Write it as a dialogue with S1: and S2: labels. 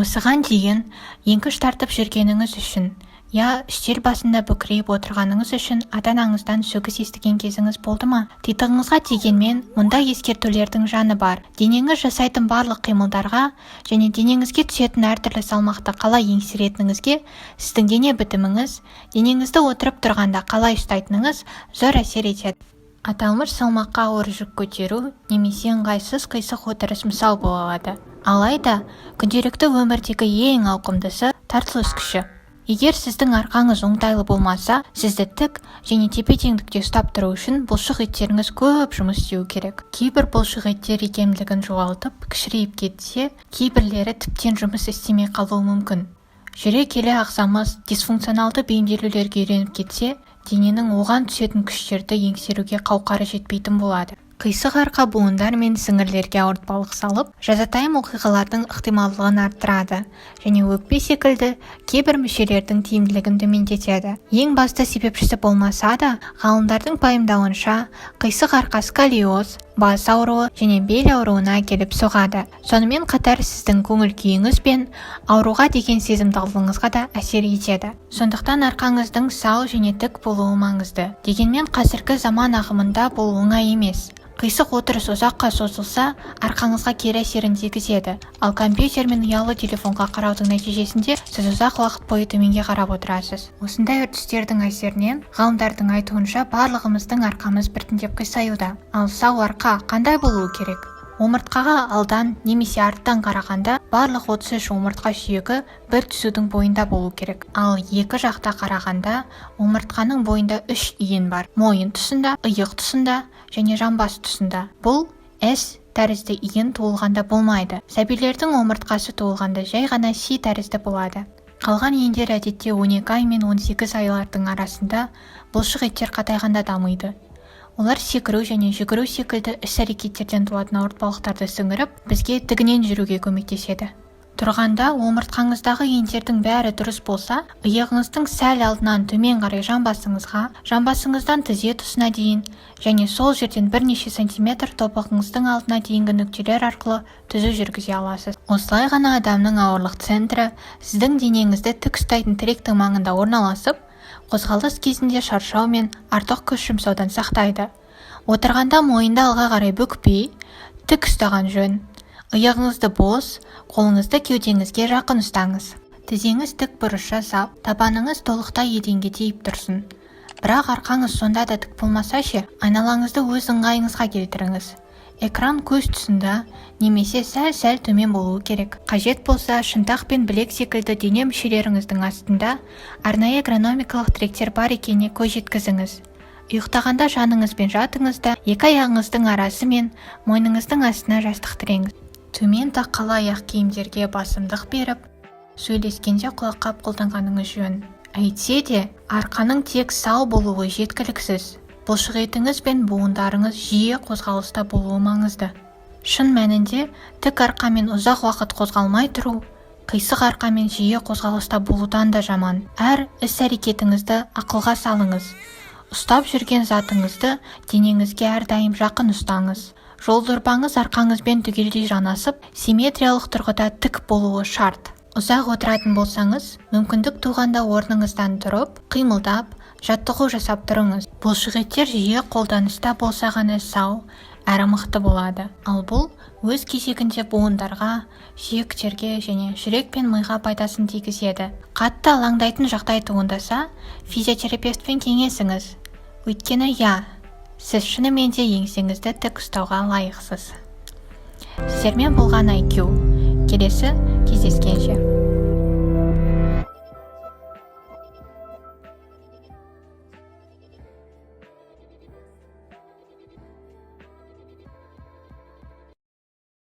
S1: Осыған дейін еңкіш тартып жүргеніңіз үшін, үстел басында бүкірейіп отырғаныңыз үшін ата-анаңыздан сөгіс естіген кезіңіз болды ма? Титығыңызға тигенмен, мұнда ескертулердің жаны бар. Денеңіз жасайтын барлық қимылдарға және денеңізге түсетін әртүрлі салмақты қалай еңсеретініңізге сіздің дене бітіміңіз, денеңізді отырып тұрғанда қалай ұстайтыныңыз зор әсер етеді. Аталмыш салмаққа ауыр жүк көтеру немесе ыңғайсыз қисық отырыс мысал бола алады. Алайда, күнделікті өмірдегі ең ауқымдысы тартылыс күші. Егер сіздің арқаңыз оңтайлы болмаса, сізді тік және тепе-теңдікте ұстап тұру үшін бұлшық еттеріңіз көп жұмыс істеу керек. Кейбір бұлшық еттер икемдігін жоғалтып, кішірейіп кетсе, кейбірлері тіптен жұмыс істемей қалуы мүмкін. Жүре келе ағзамыз дисфункционалды бейімделулерге үйреніп кетсе, дененің оған түсетін күштерді еңсеруге қауқары жетпейтін болады. Қисық арқа буындар мен сіңірлерге ауыртпалық салып, жазатайым оқиғалардың ықтималдығын арттырады және өкпе секілді кейбір мүшелердің тиімділігін төмендетеді. Ең басты себепшісі болмаса да, ғалымдардың пайымдауынша, қисық арқа сколиоз, бас ауруы және бел ауруына келіп соғады. Сонымен қатар сіздің көңіл күйіңіз бен ауруға деген сезімталдығыңызға да әсер етеді. Сондықтан арқаңыздың сау және тік болуы маңызды. Дегенмен қазіргі заман ағымында бұл оңай емес. Қисық отырыс ұзаққа созылса, арқаңызға кері әсерін тигізеді. Ал компьютер мен ұялы телефонға қараудың нәтижесінде сіз ұзақ уақыт бойы төменге қарап отырасыз. Осындай үрдістердің әсерінен ғалымдардың айтуынша барлығымыздың арқамыз біртіндеп қисаюда. Ал сау арқа қандай болуы керек? Омыртқаға алдан немесе арттан қарағанда барлық 33 омыртқа сүйегі бір түзудің бойында болу керек. Ал екі жақта қарағанда омыртқаның бойында 3 иін бар. Мойын тұсында, иық тұсында және жамбас тұсында. Бұл S тәрізді иін туылғанда болмайды. Сәбилердің омыртқасы туылғанда жай ғана C тәрізді болады. Қалған иіндер әдетте 12 ай мен 18 айлардың арасында бұлшық еттер қатайғанда дамиды. Олар секіру және жүгіру секілді іс-әрекеттерден туатын ауыртпалықтарды сіңіріп, бізге тігінен жүруге көмектеседі. Тұрғанда омыртқаңыздағы иіндердің бәрі дұрыс болса, иығыңыздың сәл алдынан төмен қарай жамбасыңызға, жамбасыңыздан тізе тұсына дейін және сол жерден бірнеше сантиметр тобығыңыздың алдына дейінгі нүктелер арқылы түзу жүргізе аласыз. Осылай ғана адамның ауырлық центрі сіздің денеңізді тік ұстайтын тіректің маңында орналасып, қозғалыс кезінде шаршау мен артық күш жұмсаудан сақтайды. Отырғанда мойынды алға қарай бүкпей, тік ұстаған жөн. Иығыңызды бос, қолыңызды кеудеңізге жақын ұстаңыз. Тізеңіз тік бұрыш жасап, табаныңыз толықтай еденге тиіп тұрсын. Бірақ арқаңыз сонда да тік болмаса ше, айналаңызды өз ыңғайыңызға келтіріңіз. Экран көз тұсында немесе сәл төмен болуы керек. Қажет болса, шынтақ пен білек секілді дене мүшелеріңіздің астында арнайы эргономикалық тіректер бар екеніне көз жеткізіңіз. Ұйықтағанда жаныңызбен жатыңызда, екі аяғыңыздың арасы мен мойныңыздың астына жастық тіреңіз. Төмен тақалы аяқ киімдерге басымдық беріп, сөйлескенде құлаққап қолданғаныңыз жөн. Әйтсе де, арқаның тек сау болуы жеткіліксіз. Бұлшық етіңіз бен буындарыңыз жиі қозғалыста болуы маңызды. Шын мәнінде, тік арқамен ұзақ уақыт қозғалмай тұру, қисық арқамен жиі қозғалыста болудан да жаман. Әр іс-әрекетіңізді ақылға салыңыз. Ұстап жүрген затыңызды денеңізге әрдайым жақын ұстаңыз. Жолдорбаңыз арқаңызбен түгелдей жанасып, симметриялық тұрғыда тік болуы шарт. Ұзақ отыратын болсаңыз, мүмкіндік туғанда орныңыздан тұрып, қимылдап, жаттығу жасап тұрыңыз. Бұлшық еттер жиі қолданыста болса ғана сау, әрі мықты болады. Ал бұл өз кезегінде буындарға, сүйектерге және жүрек пен миға пайдасын тигізеді. Қатты алаңдайтын жағдай туындаса, физиотерапевтпен кеңесіңіз. Өйткені сіз шынымен де еңсеңізді тік ұстауға лайықсыз. Сіздермен болған IQ. Келесі кездескенше.